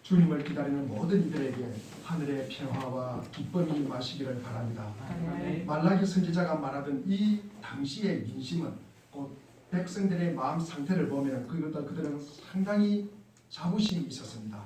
주님을 기다리는 모든 이들에게 하늘의 평화와 기쁨이 임하시기를 바랍니다. 말라기 선지자가 말하던 이 당시의 민심은 곧 백성들의 마음 상태를 보면 그들은 상당히 자부심이 있었습니다.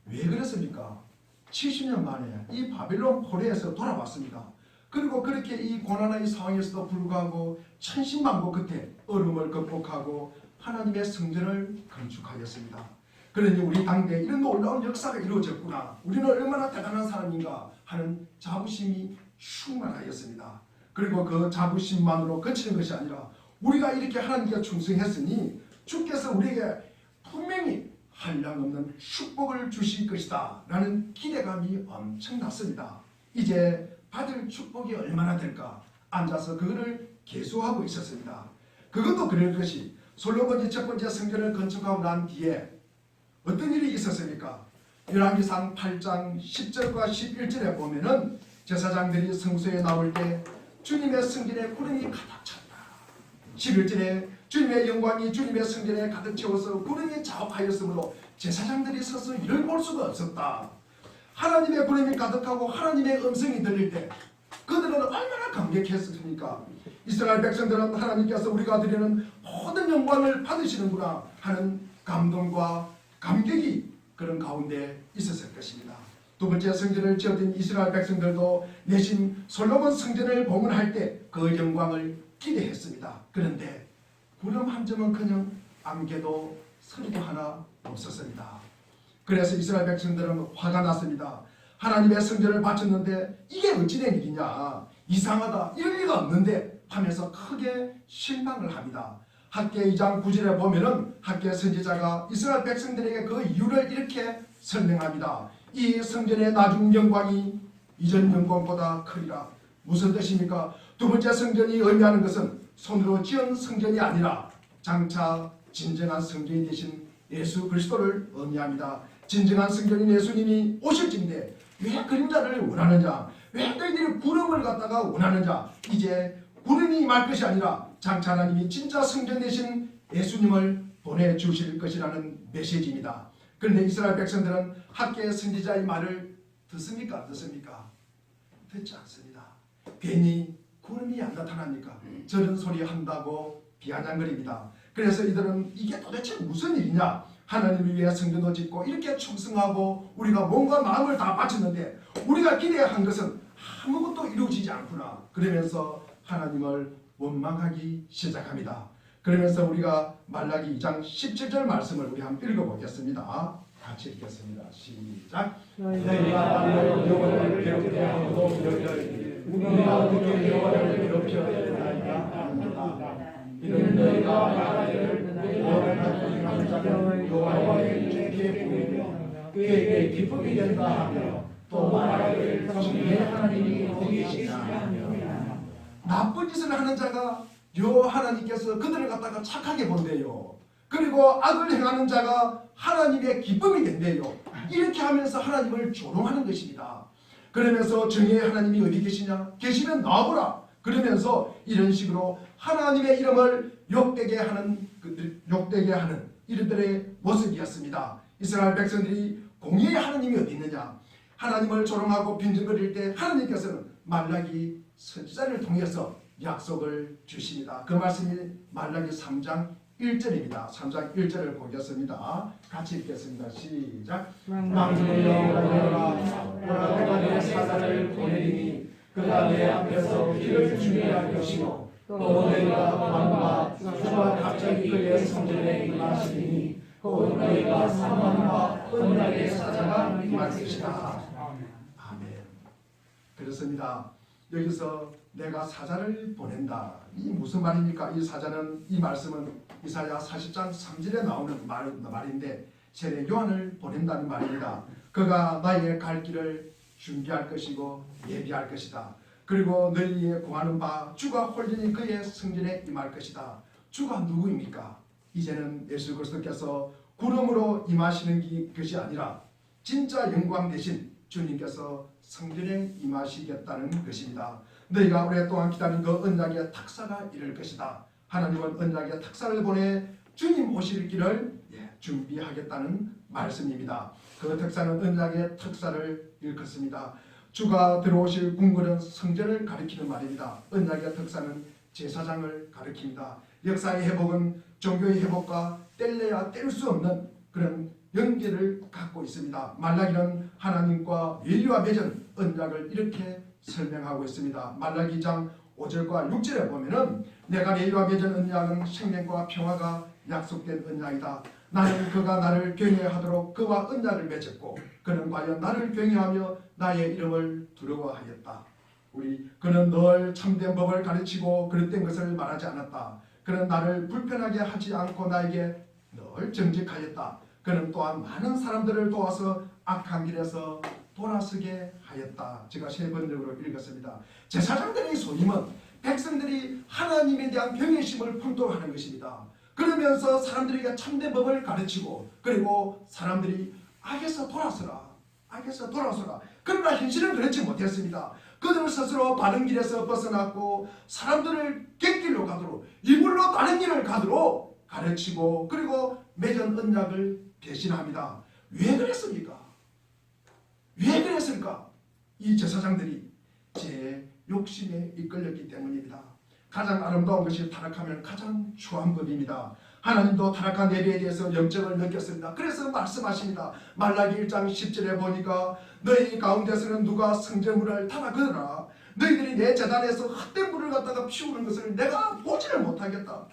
왜 그렇습니까? 70년 만에 이 바벨론 포로에서 돌아왔습니다. 그리고 그렇게 이 고난의 상황에서도 불구하고 천신만고 끝에 어려움을 극복하고 하나님의 성전을 건축하였습니다. 그러니 우리 당대에 이런 놀라운 역사가 이루어졌구나, 우리는 얼마나 대단한 사람인가 하는 자부심이 충만하였습니다. 그리고 그 자부심만으로 그치는 것이 아니라 우리가 이렇게 하나님께 충성했으니 주께서 우리에게 분명히 한량없는 축복을 주실 것이다 라는 기대감이 엄청났습니다. 이제 받을 축복이 얼마나 될까 앉아서 그거를 계수하고 있었습니다. 그것도 그럴 것이 솔로몬이 첫 번째 성전을 건축하고 난 뒤에 어떤 일이 있었습니까? 열왕기상 8장 10절과 11절에 보면은 제사장들이 성소에 나올 때 주님의 성전에 구름이 가득 찼다. 11절에 주님의 영광이 주님의 성전에 가득 채워서 구름이 자욱하였으므로 제사장들이 서서 이를 볼 수가 없었다. 하나님의 구름이 가득하고 하나님의 음성이 들릴 때 그들은 얼마나 감격했습니까? 이스라엘 백성들은 하나님께서 우리가 드리는 모든 영광을 받으시는구나 하는 감동과 감격이 그런 가운데 있었을 것입니다. 두 번째 성전을 지어진 이스라엘 백성들도 내심 솔로몬 성전을 봉헌할 때 그 영광을 기대했습니다. 그런데 구름 한 점은커녕 안개도 서리도 하나 없었습니다. 그래서 이스라엘 백성들은 화가 났습니다. 하나님의 성전을 바쳤는데 이게 어찌된 일이냐, 이상하다, 이럴 리가 없는데 하면서 크게 실망을 합니다. 학개 2장 9절에 보면은 학개 선지자가 이스라엘 백성들에게 그 이유를 이렇게 설명합니다. 이 성전의 나중 영광이 이전 영광보다 크리라. 무슨 뜻입니까? 두 번째 성전이 의미하는 것은 손으로 지은 성전이 아니라 장차 진정한 성전이 되신 예수 그리스도를 의미합니다. 진정한 성전인 예수님이 오실진데 왜 그림자를 원하느냐, 왜 너희들이 구름을 갖다가 원하느냐. 이제 구름이 임할 것이 아니라 장차 하나님이 진짜 성전 되신 예수님을 보내주실 것이라는 메시지입니다. 그런데 이스라엘 백성들은 학개의 선지자의 말을 듣습니까? 듣지 않습니다. 괜히 구름이 안 나타납니까? 저런 소리 한다고 비아냥거립니다. 그래서 이들은 이게 도대체 무슨 일이냐, 하나님을 위해 성전도 짓고 이렇게 충성하고 우리가 몸과 마음을 다 바쳤는데 우리가 기대한 것은 아무것도 이루어지지 않구나. 그러면서 하나님을 원망하기 시작합니다. 그러면서 우리가 말라기 2장 17절 말씀을 우리 한번 읽어보겠습니다. 같이 읽겠습니다. 시작. 너희가 나를 여호와를 괴롭게하고 우리가 어떻게 여호와를 괴롭혔나이까. 이는 너희가 말하기를 여호와를 하는 자는 여호와의 좋게 보이며 그에게 기쁨이 된다 하며 또 말하기를 정의의 하나님이 거기 계시다 하며 나쁜 짓을 하는 자가 하나님께서 그들을 갖다가 착하게 본대요. 그리고 악을 행하는 자가 하나님의 기쁨이 된대요. 이렇게 하면서 하나님을 조롱하는 것입니다. 그러면서 정의의 하나님이 어디 계시냐? 계시면 나오라. 그러면서 이런 식으로 하나님의 이름을 욕되게 하는 이들의 모습이었습니다. 이스라엘 백성들이 공의의 하나님이 어디 있느냐? 하나님을 조롱하고 빈정거릴 때 하나님께서는 말라기 선지자를 통해서 약속을 주십니다. 그 말씀이 말라기 3장 1절입니다. 3장 1절을 보겠습니다. 같이 읽겠습니다. 시작. 만군의 여호와여, 내가 내 사자를 보내리니 그가 내 앞에서 길을 준비할 것이요 또 너희가 밤과 주가 갑자기 그의 성전에 임하시리니 곧 너희가 사망과 언약의 사자가 임할 것이다. 아멘. 그렇습니다. 여기서 내가 사자를 보낸다. 이 무슨 말입니까? 이 사자는, 이 말씀은 이사야 40장 3절에 나오는 말인데 세례 요한을 보낸다는 말입니다. 그가 나의 갈 길을 준비할 것이고 예비할 것이다. 그리고 너희의 구하는 바 주가 홀연히 그의 성전에 임할 것이다. 주가 누구입니까? 이제는 예수 그리스도께서 구름으로 임하시는 것이 아니라 진짜 영광 대신 주님께서 성전에 임하시겠다는 것입니다. 너희가 오랫동안 기다린 그 언약의 탁사가 이를 것이다. 하나님은 언약의 탁사를 보내 주님 오실 길을 준비하겠다는 말씀입니다. 그 특사는 언약의 특사를 일컫습니다. 주가 들어오실 궁궐은 성전을 가리키는 말입니다. 언약의 특사는 제사장을 가리킵니다. 역사의 회복은 종교의 회복과 뗄래야 뗄 수 없는 그런 연계를 갖고 있습니다. 말라기는 하나님과 예리와 맺은 언약을 이렇게 설명하고 있습니다. 말라기 2장 5절과 6절에 보면은 내가 예리와 맺은 언약은 생명과 평화가 약속된 언약이다. 나는 그가 나를 경외하도록 그와 언약을 맺었고 그는 과연 나를 경외하며 나의 이름을 두려워하였다. 그는 늘 참된 법을 가르치고 그릇된 것을 말하지 않았다. 그는 나를 불편하게 하지 않고 나에게 늘 정직하였다. 그는 또한 많은 사람들을 도와서 악한 길에서 돌아서게 하였다. 제가 세 번역으로 읽었습니다. 제사장들의 소임은 백성들이 하나님에 대한 경외심을 품도록 하는 것입니다. 그러면서 사람들에게 참된 법을 가르치고 그리고 사람들이 악에서 돌아서라. 그러나 현실은 그렇지 못했습니다. 그들 스스로 바른 길에서 벗어났고 사람들을 객길로 가도록 이물로 다른 길을 가도록 가르치고 그리고 맺은 언약을 배신합니다. 왜 그랬습니까? 이 제사장들이 제 욕심에 이끌렸기 때문입니다. 가장 아름다운 것이 타락하면 가장 추한 법입니다. 하나님도 타락한 예배에 대해서 염증을 느꼈습니다. 그래서 말씀하십니다. 말라기 1장 10절에 보니까 너희 가운데서는 누가 성전문을 타락하더라. 너희들이 내 제단에서 헛된 불을 갖다가 피우는 것을 내가 보지를 못하겠다.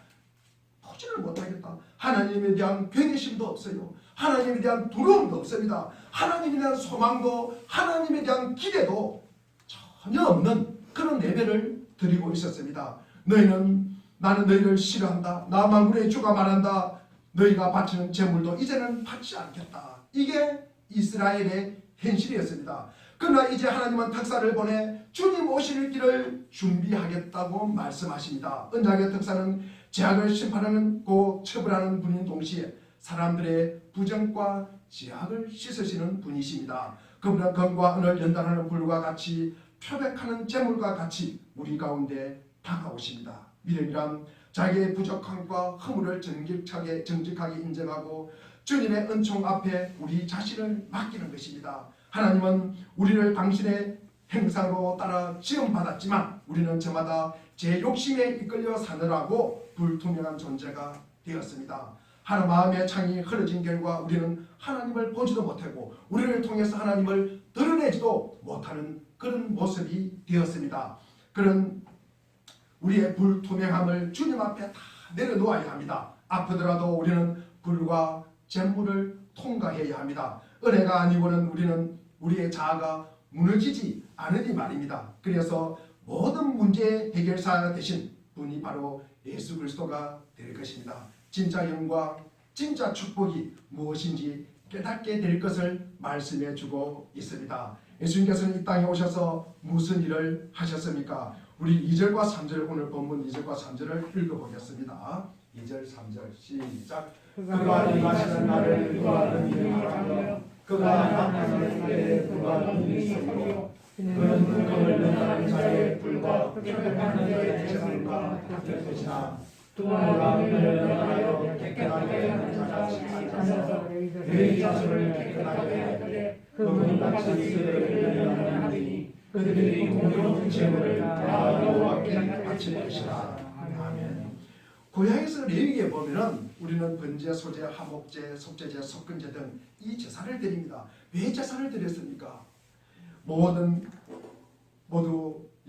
하나님에 대한 경외심도 없어요. 하나님에 대한 두려움도 없습니다. 하나님에 대한 소망도 하나님에 대한 기대도 전혀 없는 그런 예배를 드리고 있었습니다. 나는 너희를 싫어한다. 나 만군의 주가 말한다. 너희가 바치는 제물도 이제는 받지 않겠다. 이게 이스라엘의 현실이었습니다. 그러나 이제 하나님은 특사를 보내 주님 오실 길을 준비하겠다고 말씀하십니다. 언약의 특사는 죄악을 심판하고 처벌하는 분인 동시에 사람들의 부정과 죄악을 씻으시는 분이십니다. 그분은 금과 은을 연단하는 불과 같이 표백하는 제물과 같이 우리 가운데 다가오십니다. 믿음이란 자기의 부족함과 허물을 정직하게 인정하고 주님의 은총 앞에 우리 자신을 맡기는 것입니다. 하나님은 우리를 당신의 형상으로 따라 지음받았지만 우리는 저마다 제 욕심에 이끌려 사느라고 불투명한 존재가 되었습니다. 하나님 마음의 창이 흐려진 결과 우리는 하나님을 보지도 못하고 우리를 통해서 하나님을 드러내지도 못하는 그런 모습이 되었습니다. 그런 우리의 불투명함을 주님 앞에 다 내려놓아야 합니다. 아프더라도 우리는 불과 잿물을 통과해야 합니다. 은혜가 아니고는 우리는 우리의 자아가 무너지지 않으니 말입니다. 그래서 모든 문제의 해결사 되신 분이 바로 예수 그리스도가 될 것입니다. 진짜 영광, 진짜 축복이 무엇인지 깨닫게 될 것을 말씀해 주고 있습니다. 예수님께서는 이 땅에 오셔서 무슨 일을 하셨습니까? 우리 2절과 3절 오늘 본문 2절과 3절을 읽어보겠습니다. 2절 3절 시작. 그가 임하시는 날을 누가 능히 알며 그가 나타나는 때에 누가 능히 섬기며 그는 금을 능하는 자의 불과 표백하는 자의 제물과 같을 것이나 또한 은을 능하여 깨끗하게 하는 자같이 앉아서 그의 자손을 깨끗하게 하되 그분같이 그들을 능하나니 그들이 공의로운 제물을 다 여호와께 바칠 것이라. 아멘. 고향에서 레위기에 보면은 우리는 번제, 소제, 화목제, 속제제, 속건제 등 이 제사를 드립니다. 왜 제사를 드렸습니까? 모두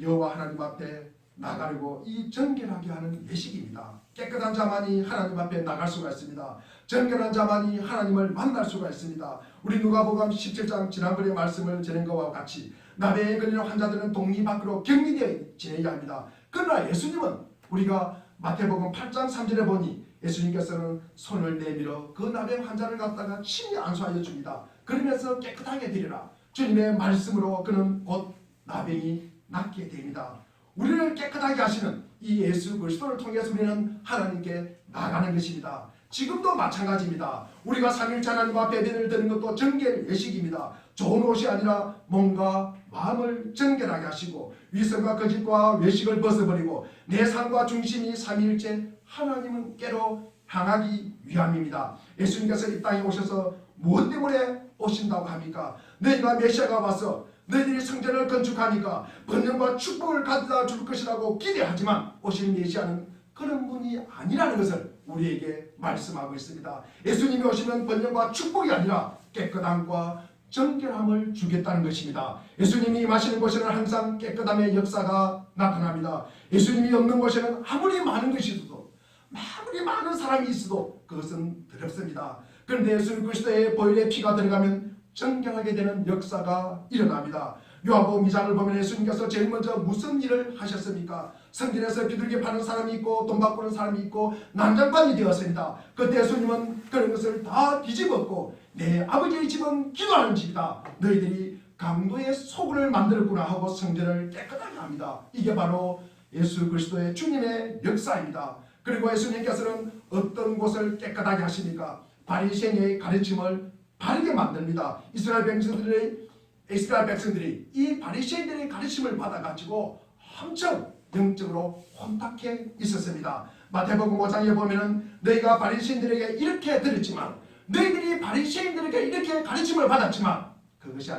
여호와 하나님 앞에 나가고 이 정결하게 하는 예식입니다. 깨끗한 자만이 하나님 앞에 나갈 수가 있습니다. 정결한 자만이 하나님을 만날 수가 있습니다. 우리 누가복음 17장 지난번에 말씀을 전한 것과 같이 나병에 걸린 환자들은 동리 밖으로 격리되어 지내야 합니다. 그러나 예수님은 우리가 마태복음 8장 3절에 보니 예수님께서는 손을 내밀어 그 나병 환자를 갖다가 친히 안수하여 줍니다. 그러면서 깨끗하게 드리라. 주님의 말씀으로 그는 곧 나병이 낫게 됩니다. 우리를 깨끗하게 하시는 이 예수 그리스도를 통해서 우리는 하나님께 나가는 것입니다. 지금도 마찬가지입니다. 우리가 삼일째 하나님 앞에 예배를 드리는 것도 정결 예식입니다. 좋은 옷이 아니라 몸과 마음을 정결하게 하시고 위선과 거짓과 외식을 벗어버리고 내 삶과 중심이 삼일째 하나님께로 향하기 위함입니다. 예수님께서 이 땅에 오셔서 무엇 때문에 오신다고 합니까? 너희가 메시아가 와서 너희들이 성전을 건축하니까 번영과 축복을 가져다 줄 것이라고 기대하지만 오신 메시아는 그런 분이 아니라는 것을 우리에게 말씀하고 있습니다. 예수님이 오시면 번영과 축복이 아니라 깨끗함과 정결함을 주겠다는 것입니다. 예수님이 임하시는 곳에는 항상 깨끗함의 역사가 나타납니다. 예수님이 없는 곳에는 아무리 많은 것이 있어도 아무리 많은 사람이 있어도 그것은 더럽습니다. 그런데 예수 그리스도의 보혈의 피가 들어가면 정결하게 되는 역사가 일어납니다. 요한복음 2장을 보면 예수님께서 제일 먼저 무슨 일을 하셨습니까? 성전에서 비둘기 파는 사람이 있고 돈 바꾸는 사람이 있고 난장판이 되었습니다. 그때 예수님은 그런 것을 다 뒤집었고 내 아버지의 집은 기도하는 집이다. 너희들이 강도의 소굴을 만들었구나 하고 성전을 깨끗하게 합니다. 이게 바로 예수 그리스도의 주님의 역사입니다. 그리고 예수님께서는 어떤 곳을 깨끗하게 하십니까? 바리새인의 가르침을 바르게 만듭니다. 이스라엘 백성들이 이 바리새인들의 가르침을 받아가지고 엄청 영적으로 혼탁해 있었습니다. 마태복음 5장에 보면은 너희가 바리새인들에게 이렇게 들었지만 너희들이 바리새인들에게 이렇게 가르침을 받았지만 그것이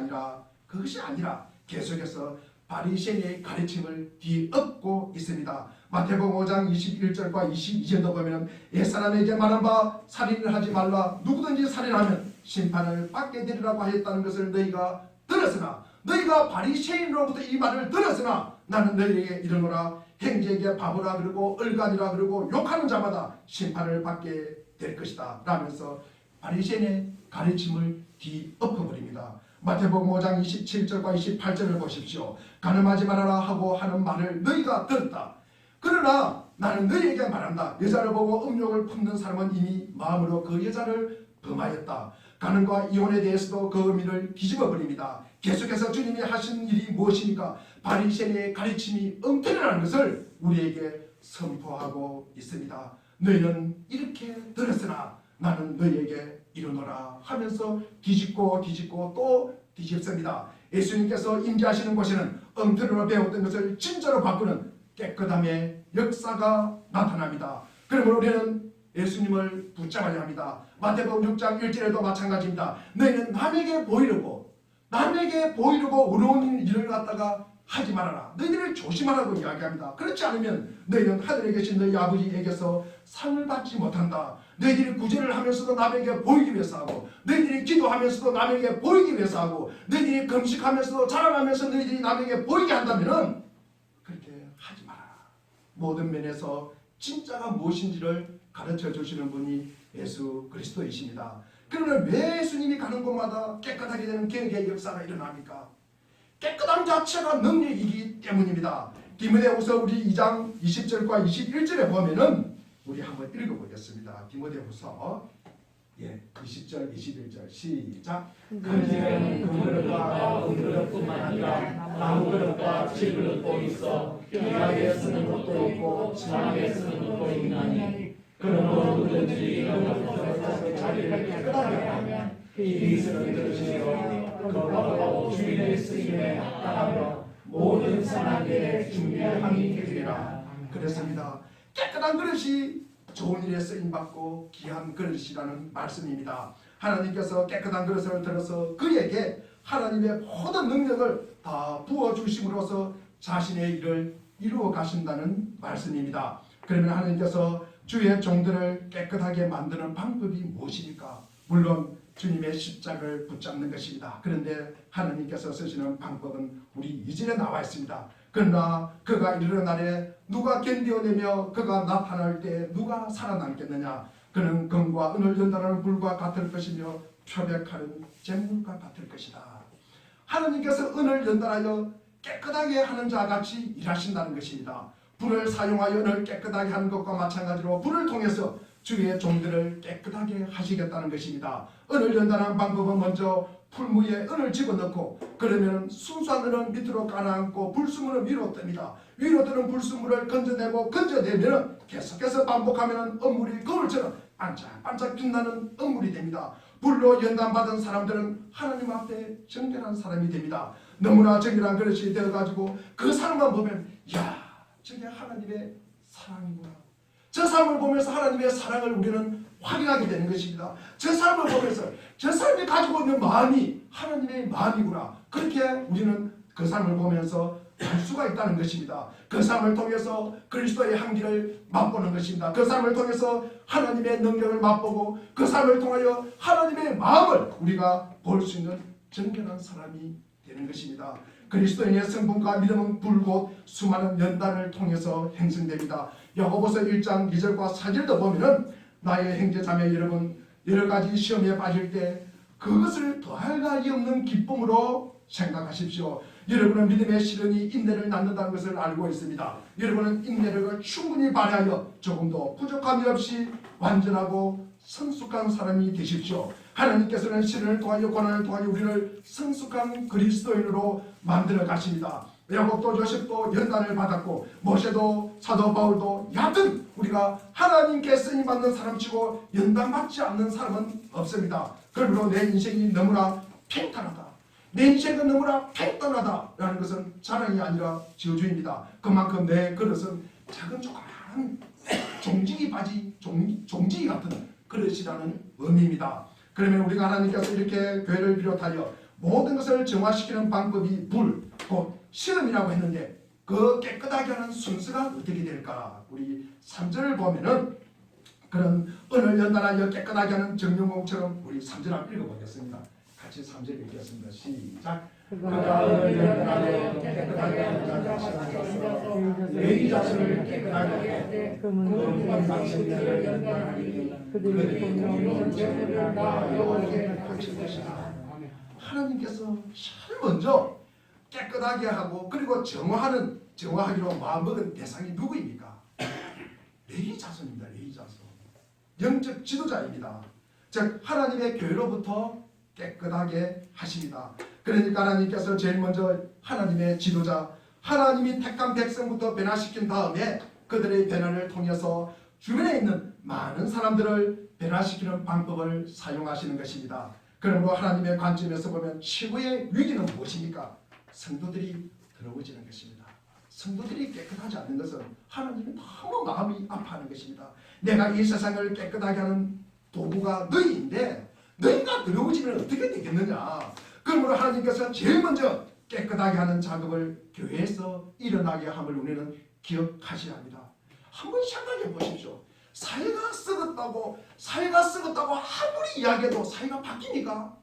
아니라 계속해서 바리새인의 가르침을 뒤엎고 있습니다. 마태복음 5장 21절과 22절도 보면 옛사람에게 말한 바 살인을 하지 말라. 누구든지 살인하면 심판을 받게 되리라고 하였다는 것을 너희가 들었으나 너희가 바리새인으로부터 이 말을 들었으나 나는 너희에게 이르노라. 형제에게 바보라 그러고 얼간이라 그러고 욕하는 자마다 심판을 받게 될 것이다 라면서 바리새인의 가르침을 뒤엎어버립니다. 마태복음 5장 27절과 28절을 보십시오. 가늠하지 말아라 하고 하는 말을 너희가 들었다. 그러나 나는 너희에게 말한다. 여자를 보고 음욕을 품는 사람은 이미 마음으로 그 여자를 범하였다. 가늠과 이혼에 대해서도 그 의미를 뒤집어 버립니다. 계속해서 주님이 하신 일이 무엇입니까? 바리새인의 가르침이 엉터리라는 것을 우리에게 선포하고 있습니다. 너희는 이렇게 들었으나 나는 너희에게 이르노라 하면서 뒤집고 또 뒤집습니다. 예수님께서 임재하시는 곳에는 엉터리로 배웠던 것을 진짜로 바꾸는 깨끗함의 역사가 나타납니다. 그러므로 우리는 예수님을 붙잡아야 합니다. 마태복음 6장 1절에도 마찬가지입니다. 너희는 남에게 보이려고 의로운 일을 갖다가 하지 말아라. 너희들을 조심하라고 이야기합니다. 그렇지 않으면 너희는 하늘에 계신 너희 아버지에게서 상을 받지 못한다. 너희들이 구제를 하면서도 남에게 보이기 위해서 하고 너희들이 기도하면서도 남에게 보이기 위해서 하고 너희들이 금식하면서도 자랑하면서 너희들이 남에게 보이게 한다면 그렇게 하지 말아라. 모든 면에서 진짜가 무엇인지를 가르쳐 주시는 분이 예수 그리스도이십니다. 그러면 왜 예수님이 가는 곳마다 깨끗하게 되는 개혁의 역사가 일어납니까? 깨끗함 자체가 능력이기 때문입니다. 디모데후서 우리 2장 20절과 21절에 보면은 우리 한번 읽어보겠습니다. 디모데후서 20절 21절 시작. 그들은 금그릇과 은그릇뿐만 아니라 나무그릇과 질그릇도 있어 귀하게 쓰는 것도 있고 진하게 쓰는 것도 있나니 그러므로 누구든지 이런 것에서 자기를 깨끗하게 하면 이 쓰는 그릇이요 거룩하고 주인의 쓰임에 합당하며 모든 선한 일에 준비함이 되리라. 그렇습니다. 깨끗한 그릇이 좋은 일에 쓰임받고 귀한 그릇이라는 말씀입니다. 하나님께서 깨끗한 그릇을 들어서 그에게 하나님의 모든 능력을 다 부어주심으로써 자신의 일을 이루어 가신다는 말씀입니다. 그러면 하나님께서 주의 종들을 깨끗하게 만드는 방법이 무엇입니까? 물론 주님의 십자가를 붙잡는 것입니다. 그런데 하나님께서 쓰시는 방법은 우리 2절에 나와 있습니다. 그러나 그가 이르는 날에 누가 견디어내며 그가 나타날 때 누가 살아남겠느냐? 그는 금과 은을 연단하는 불과 같을 것이며 표백하는 잿물과 같을 것이다. 하나님께서 은을 연단하여 깨끗하게 하는 자 같이 일하신다는 것입니다. 불을 사용하여 은을 깨끗하게 하는 것과 마찬가지로 불을 통해서 주의 종들을 깨끗하게 하시겠다는 것입니다. 은을 연단하는 방법은 먼저 풀무에 은을 집어넣고 그러면 순수한 은은 밑으로 가라앉고 불순물은 위로 뜹니다. 위로 뜨는 불순물을 건져내면 계속해서 반복하면 은물이 거울처럼 반짝반짝 빛나는 은물이 됩니다. 불로 연단받은 사람들은 하나님 앞에 정결한 사람이 됩니다. 너무나 정결한 그릇이 되어가지고 그 사람만 보면 저게 하나님의 사랑이구나. 저 사람을 보면서 하나님의 사랑을 우리는 확인하게 되는 것입니다. 저 사람을 보면서 저 사람이 가지고 있는 마음이 하나님의 마음이구나. 그렇게 우리는 그 사람을 보면서 알 수가 있다는 것입니다. 그 사람을 통해서 그리스도의 향기를 맛보는 것입니다. 그 사람을 통해서 하나님의 능력을 맛보고 그 사람을 통하여 하나님의 마음을 우리가 볼 수 있는 정결한 사람이 되는 것입니다. 그리스도인의 성분과 믿음은 불곧 수많은 연단을 통해서 형성됩니다. 야고보서 1장 2절과 4절도 보면은 나의 형제자매 여러분 여러 가지 시험에 빠질 때 그것을 더할 나위 없는 기쁨으로 생각하십시오. 여러분은 믿음의 시련이 인내를 낳는다는 것을 알고 있습니다. 여러분은 인내력을 충분히 발휘하여 조금도 부족함이 없이 완전하고 성숙한 사람이 되십시오. 하나님께서는 시련을 통하여 고난을 통하여 우리를 성숙한 그리스도인으로 만들어 가십니다. 야곱도 요셉도 연단을 받았고 모세도 사도 바울도 여하튼 우리가 하나님께 쓰임받는 사람치고 연단받지 않는 사람은 없습니다. 그러므로 내 인생이 너무나 평탄하다, 내 인생은 너무나 평탄하다라는 것은 자랑이 아니라 저주입니다. 그만큼 내 그릇은 작은 조그마한 종지기 바지 종지기 같은 그릇이라는 의미입니다. 그러면 우리가 하나님께서 이렇게 교회를 비롯하여 모든 것을 정화시키는 방법이 불, 곧 시험이라고 했는데 그 깨끗하게 하는 순서가 어떻게 될까? 우리 3절을 보면은 그런 은을 연단하여 깨끗하게 하는 정령공처럼 우리 3절 한번 읽어보겠습니다. 같이 3절 읽겠습니다. 시작. 그가 은을 연단하여 깨끗하게 하는 자가 내 자신을 깨끗하게 해 금은 당신들을 연단하니 그들이 공평한 죄를 다 여호와께 바칠 것이다. 하나님께서 제일 먼저 깨끗하게 하고 그리고 정화하기로 마음먹은 대상이 누구입니까? 레위 자손입니다. 레위 자손. 영적 지도자입니다. 즉 하나님의 교회로부터 깨끗하게 하십니다. 그러니까 하나님께서 제일 먼저 하나님의 지도자, 하나님이 택한 백성부터 변화시킨 다음에 그들의 변화를 통해서 주변에 있는 많은 사람들을 변화시키는 방법을 사용하시는 것입니다. 그러므로 하나님의 관점에서 보면 최고의 위기는 무엇입니까? 성도들이 더러워지는 것입니다. 성도들이 깨끗하지 않는 것은 하나님이 너무 마음이 아파하는 것입니다. 내가 이 세상을 깨끗하게 하는 도구가 너희인데 너희가 더러워지면 어떻게 되겠느냐. 그러므로 하나님께서 제일 먼저 깨끗하게 하는 작업을 교회에서 일어나게 함을 우리는 기억하셔야 합니다. 한번 생각해 보십시오. 사회가 썩었다고 아무리 이야기해도 사회가 바뀝니까?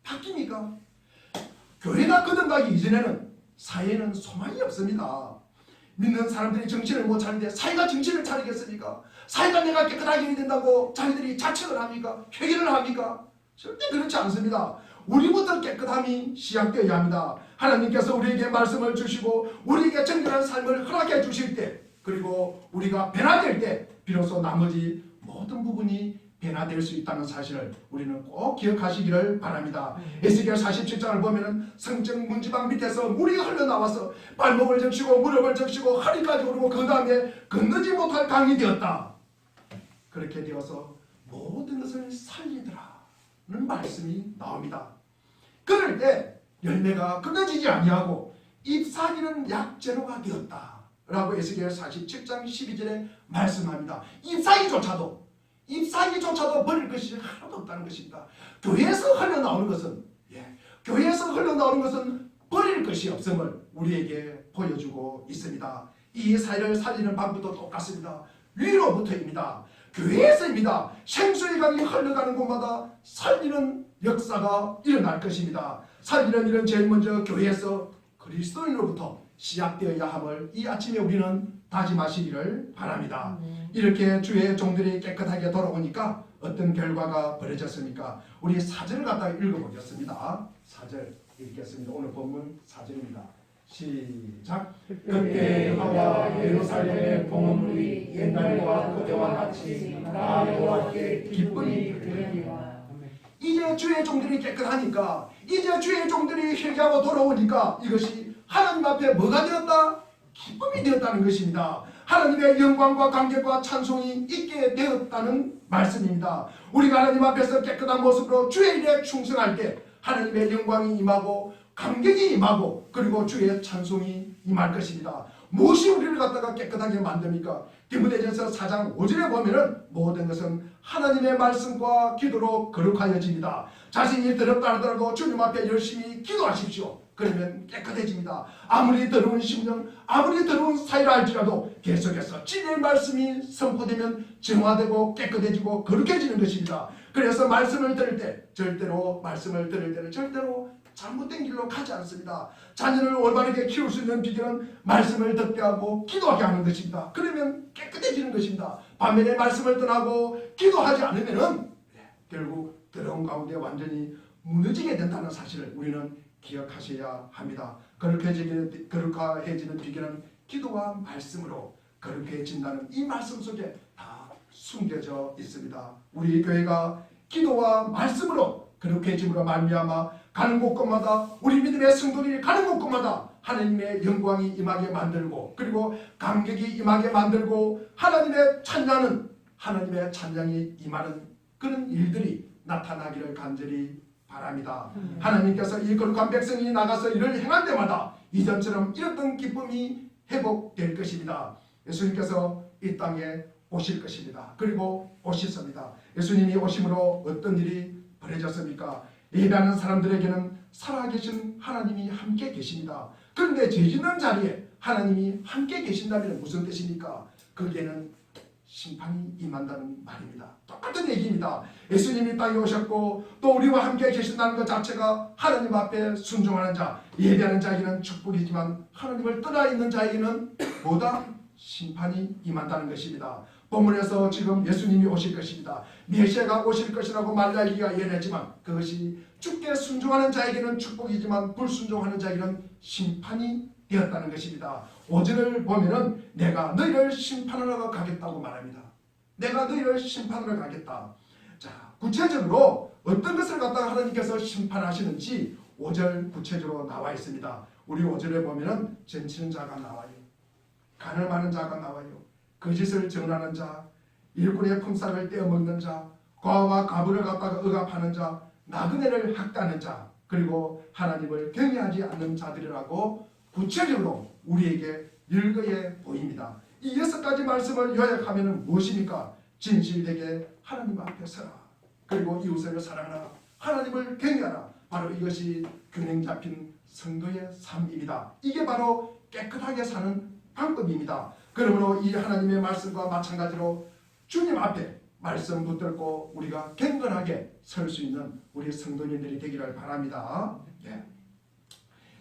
바뀝니까? 교회가 거듭나기 이전에는 사회에는 소망이 없습니다. 믿는 사람들이 정신을 못 차리는데 사회가 정신을 차리겠습니까? 사회가 내가 깨끗하게 해야 된다고 자기들이 자책을 합니까? 회개를 합니까? 절대 그렇지 않습니다. 우리부터 깨끗함이 시작되어야 합니다. 하나님께서 우리에게 말씀을 주시고 우리에게 정결한 삶을 허락해 주실 때 그리고 우리가 변화될 때 비로소 나머지 모든 부분이 변화될 수 있다는 사실을 우리는 꼭 기억하시기를 바랍니다. 에스겔 47장을 보면은 성전 문지방 밑에서 물이 흘러나와서 발목을 적시고 무릎을 적시고 허리까지 오르고 그 다음에 건너지 못할 강이 되었다. 그렇게 되어서 모든 것을 살리더라는 말씀이 나옵니다. 그럴 때 열매가 끊어지지 아니하고 잎사귀는 약재로가 되었다 라고 에스겔 47장 12절에 말씀합니다. 잎사귀조차도 버릴 것이 하나도 없다는 것입니다. 교회에서 흘러나오는 것은 버릴 것이 없음을 우리에게 보여주고 있습니다. 이 사회를 살리는 방법도 똑같습니다. 위로부터입니다. 교회에서입니다. 생수의 강이 흘러가는 곳마다 살리는 역사가 일어날 것입니다. 살리는 일은 제일 먼저 교회에서 그리스도인으로부터 시작되어야 함을 이 아침에 우리는 다짐하시기를 바랍니다. 이렇게 주의 종들이 깨끗하게 돌아오니까 어떤 결과가 벌어졌습니까? 우리 4절을 갖다가 읽어보겠습니다. 4절 읽겠습니다. 오늘 본문 4절입니다. 시작. 그때 여호와 예루살렘의 봉헌물이 옛날과 그때와 같이 나 여호와께 기쁨이 되리라. 이제 주의 종들이 깨끗하니까 이제 주의 종들이 회개하고 돌아오니까 이것이 하나님 앞에 뭐가 되었다? 기쁨이 되었다는 것입니다. 하나님의 영광과 감격과 찬송이 있게 되었다는 말씀입니다. 우리가 하나님 앞에서 깨끗한 모습으로 주의 일에 충성할 때 하나님의 영광이 임하고 감격이 임하고 그리고 주의 찬송이 임할 것입니다. 무엇이 우리를 갖다가 깨끗하게 만듭니까? 디모데전서 4장 5절에 보면은 모든 것은 하나님의 말씀과 기도로 거룩하여집니다. 자신이 더럽다 하더라도 주님 앞에 열심히 기도하십시오. 그러면 깨끗해집니다. 아무리 더러운 심령, 아무리 더러운 사이라 할지라도 계속해서 진리의 말씀이 선포되면 정화되고 깨끗해지고 거룩해지는 것입니다. 그래서 말씀을 들을 때 말씀을 들을 때는 절대로 잘못된 길로 가지 않습니다. 자녀를 올바르게 키울 수 있는 비결은 말씀을 듣게 하고 기도하게 하는 것입니다. 그러면 깨끗해지는 것입니다. 반면에 말씀을 떠나고 기도하지 않으면은 결국 더러운 가운데 완전히 무너지게 된다는 사실을 우리는 기억하셔야 합니다. 거룩해지는 비결은 기도와 말씀으로 거룩해진다는 이 말씀 속에 다 숨겨져 있습니다. 우리 교회가 기도와 말씀으로 거룩해짐으로 말미암아 가는 곳곳마다 우리 믿음의 성도들이 가는 곳곳마다 하나님의 영광이 임하게 만들고 그리고 감격이 임하게 만들고 하나님의 찬양이 임하는 그런 일들이 나타나기를 간절히 바랍니다. 하나님께서 이 거룩한 백성이 나가서 이를 행할 때마다 이전처럼 이랬던 기쁨이 회복될 것입니다. 예수님께서 이 땅에 오실 것입니다. 그리고 오셨습니다. 예수님이 오심으로 어떤 일이 벌어졌습니까? 예배하는 사람들에게는 살아계신 하나님이 함께 계십니다. 그런데 죄 짓는 자리에 하나님이 함께 계신다면 무슨 뜻입니까? 거기에는 심판이 임한다는 말입니다. 똑같은 얘기입니다. 예수님이 땅에 오셨고 또 우리와 함께 계신다는 것 자체가 하나님 앞에 순종하는 자, 예배하는 자에게는 축복이지만 하나님을 떠나 있는 자에게는 뭐다? 심판이 임한다는 것입니다. 본문에서 지금 예수님이 오실 것입니다. 메시아가 오실 것이라고 말라기가 예언했지만 그것이 주께 순종하는 자에게는 축복이지만 불순종하는 자에게는 심판이 되었다는 것입니다. 5절을 보면은 내가 너희를 심판하러 가겠다고 말합니다. 내가 너희를 심판하러 가겠다. 자, 구체적으로 어떤 것을 갖다가 하나님께서 심판하시는지 5절 구체적으로 나와 있습니다. 우리 5절에 보면은 점치는 자가 나와요. 간을 마는 자가 나와요. 거짓을 전하는 자, 일꾼의 품살을 떼어먹는 자, 과와 가부를 갖다가 억압하는 자, 나그네를 학대하는 자, 그리고 하나님을 경외하지 않는 자들이라고 구체적으로 우리에게 일거에 보입니다. 이 6가지 말씀을 요약하면 무엇입니까? 진실되게 하나님 앞에 서라. 그리고 이웃을 사랑하라. 하나님을 경외하라. 바로 이것이 균형 잡힌 성도의 삶입니다. 이게 바로 깨끗하게 사는 방법입니다. 그러므로 이 하나님의 말씀과 마찬가지로 주님 앞에 말씀 붙들고 우리가 경건하게 설 수 있는 우리 성도님들이 되기를 바랍니다. 예.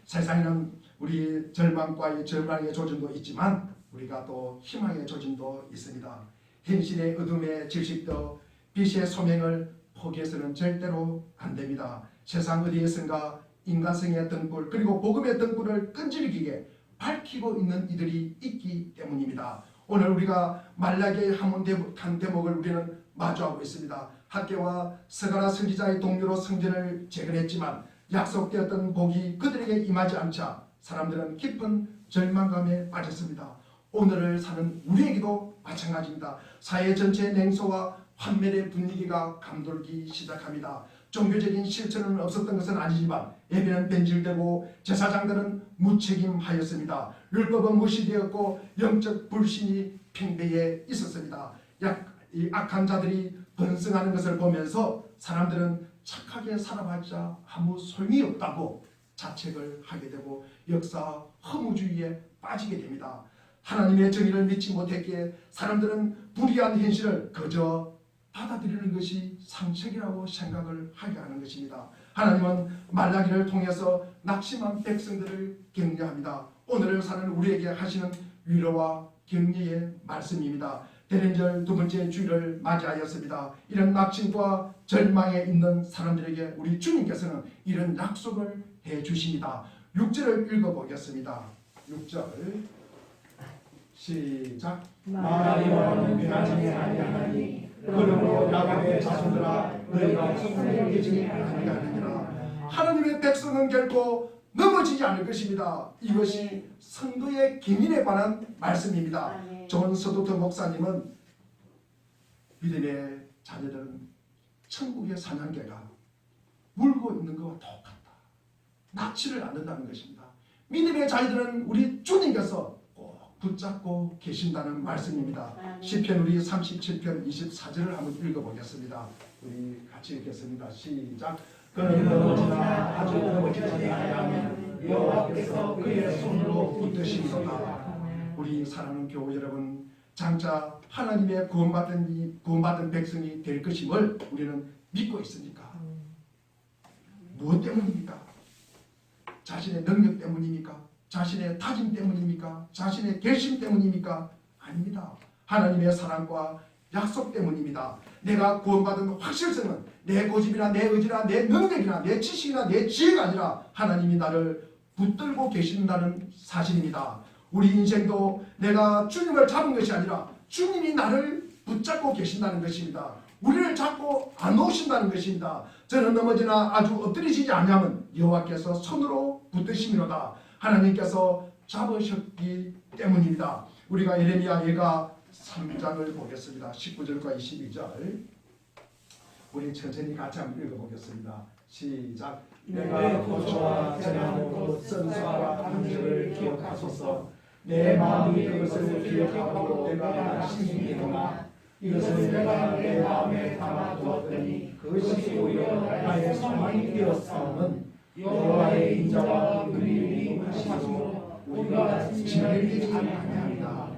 세상에는 우리 절망의 조짐도 있지만 우리가 또 희망의 조짐도 있습니다. 현실의 어둠에 질식되어 빛의 소명을 포기해서는 절대로 안 됩니다. 세상 어디에선가 인간성의 등불 그리고 복음의 등불을 끈질기게 밝히고 있는 이들이 있기 때문입니다. 오늘 우리가 말라기의 한 대목을 우리는 마주하고 있습니다. 학개와 스가랴 선지자의 동료로 성전을 재건했지만 약속되었던 복이 그들에게 임하지 않자 사람들은 깊은 절망감에 빠졌습니다. 오늘을 사는 우리에게도 마찬가지입니다. 사회 전체의 냉소와 환멸의 분위기가 감돌기 시작합니다. 종교적인 실천은 없었던 것은 아니지만 예배는 변질되고 제사장들은 무책임하였습니다. 율법은 무시되었고 영적 불신이 팽배해 있었습니다. 이 악한 자들이 번성하는 것을 보면서 사람들은 착하게 살아봤자 아무 소용이 없다고 자책을 하게 되고 역사 허무주의에 빠지게 됩니다. 하나님의 정의를 믿지 못했기에 사람들은 불의한 현실을 그저 받아들이는 것이 상책이라고 생각을 하게 하는 것입니다. 하나님은 말라기를 통해서 낙심한 백성들을 격려합니다. 오늘을 사는 우리에게 하시는 위로와 격려의 말씀입니다. 대림절 두 번째 주일을 맞이하였습니다. 이런 낙심과 절망에 있는 사람들에게 우리 주님께서는 이런 약속을 해주십니다. 6절을 읽어보겠습니다. 6절 시작. 나라리와는 변하지 아니하나니 그러므로 야곱의 자손들아 너희가 성령을 믿지 아니하느니라. 하나님의 백성은 결코 넘어지지 않을 것입니다. 이것이 성도의 기민에 관한 말씀입니다. 존 서도트 목사님은 믿음의 자녀들은 천국의 사냥개가 물고 있는 것과 똑같다. 납치를 않는다는 것입니다. 믿음의 자녀들은 우리 주님께서 꼭 붙잡고 계신다는 말씀입니다. 시편 우리 37편 24절을 한번 읽어보겠습니다. 우리 같이 읽겠습니다. 시작. 그는 넘어지나 아주 넘어지지 아니하면 여호와께서 그의 손으로 붙드시리로다. 우리 사랑하는 교우 여러분, 장차 하나님의 구원받은 백성이 될 것임을 우리는 믿고 있습니까? 무엇 때문입니까? 자신의 능력 때문입니까? 자신의 다짐 때문입니까? 자신의 결심 때문입니까? 아닙니다. 하나님의 사랑과 약속 때문입니다. 내가 구원받은 확실성은 내 고집이나 내 의지나 내 능력이나 내 지식이나 내 지혜가 아니라 하나님이 나를 붙들고 계신다는 사실입니다. 우리 인생도 내가 주님을 잡은 것이 아니라 주님이 나를 붙잡고 계신다는 것입니다. 우리를 잡고 안 놓으신다는 것입니다. 저는 넘어지나 아주 엎드리시지 않으면 여호와께서 손으로 붙드심이로다. 하나님께서 잡으셨기 때문입니다. 우리가 예레미야 예가 3장을 보겠습니다. 19절과 22절 우리 천천히 같이 한번 읽어보겠습니다. 시작. 내가 고초와 재난으로 선수와 강직을 기억하소서. 내 마음이 그것을 기억하고 내가 신기하노라. 이것을 내가 내 마음에 담아두었더니 그것이 오히려 나의 소망이 되었사오는 여호와의 인자와 긍휼이 하시므로 우리가 진멸되지 아니하리라.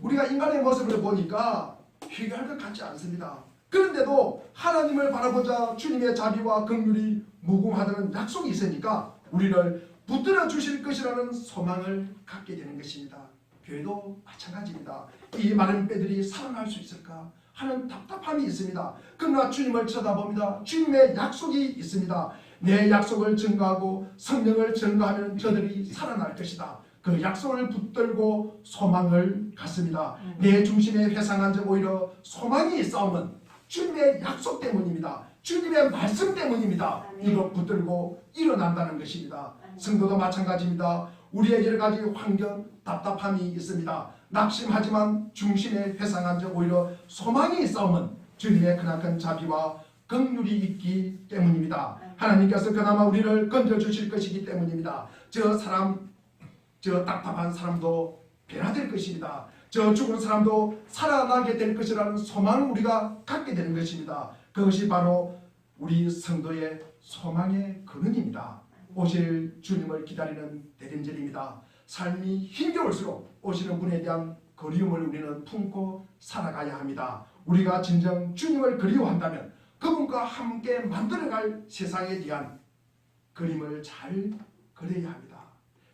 우리가 인간의 모습을 보니까 회개할 것 같지 않습니다. 그런데도 하나님을 바라보자 주님의 자비와 긍휼이 무궁하다는 약속이 있으니까 우리를 붙들어 주실 것이라는 소망을 갖게 되는 것입니다. 교회도 마찬가지입니다. 이 많은 뼈들이 살아날 수 있을까 하는 답답함이 있습니다. 그러나 주님을 쳐다봅니다. 주님의 약속이 있습니다. 내 약속을 증거하고 성령을 증거하면 저들이 살아날 것이다. 그 약속을 붙들고 소망을 갖습니다. 내 중심에 회상한 적 오히려 소망이 싸움은 주님의 약속 때문입니다. 주님의 말씀 때문입니다. 이거 붙들고 일어난다는 것입니다. 성도도 마찬가지입니다. 우리의 여러 가지 환경, 답답함이 있습니다. 낙심하지만 중심에 회상한 적 오히려 소망이 싸움은 주님의 크나큰 자비와 긍휼이 있기 때문입니다. 하나님께서 그나마 우리를 건져주실 것이기 때문입니다. 저 답답한 사람도 변화될 것입니다. 저 죽은 사람도 살아나게 될 것이라는 소망을 우리가 갖게 되는 것입니다. 그것이 바로 우리 성도의 소망의 근원입니다. 오실 주님을 기다리는 대림절입니다. 삶이 힘겨울수록 오시는 분에 대한 그리움을 우리는 품고 살아가야 합니다. 우리가 진정 주님을 그리워한다면 그분과 함께 만들어갈 세상에 대한 그림을 잘 그려야 합니다.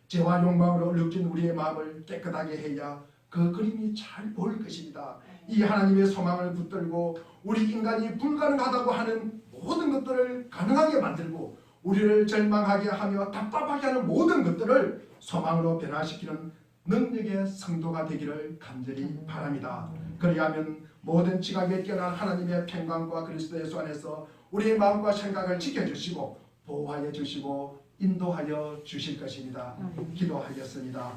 죄와 욕망으로 얼룩진 우리의 마음을 깨끗하게 해야 그 그림이 잘 보일 것입니다. 이 하나님의 소망을 붙들고 우리 인간이 불가능하다고 하는 모든 것들을 가능하게 만들고 우리를 절망하게 하며 답답하게 하는 모든 것들을 소망으로 변화시키는 능력의 성도가 되기를 간절히 바랍니다. 그리하면 모든 지각에 뛰어난 하나님의 평강과 그리스도 예수 안에서 우리의 마음과 생각을 지켜주시고 보호하여 주시고 인도하여 주실 것입니다. 기도하겠습니다.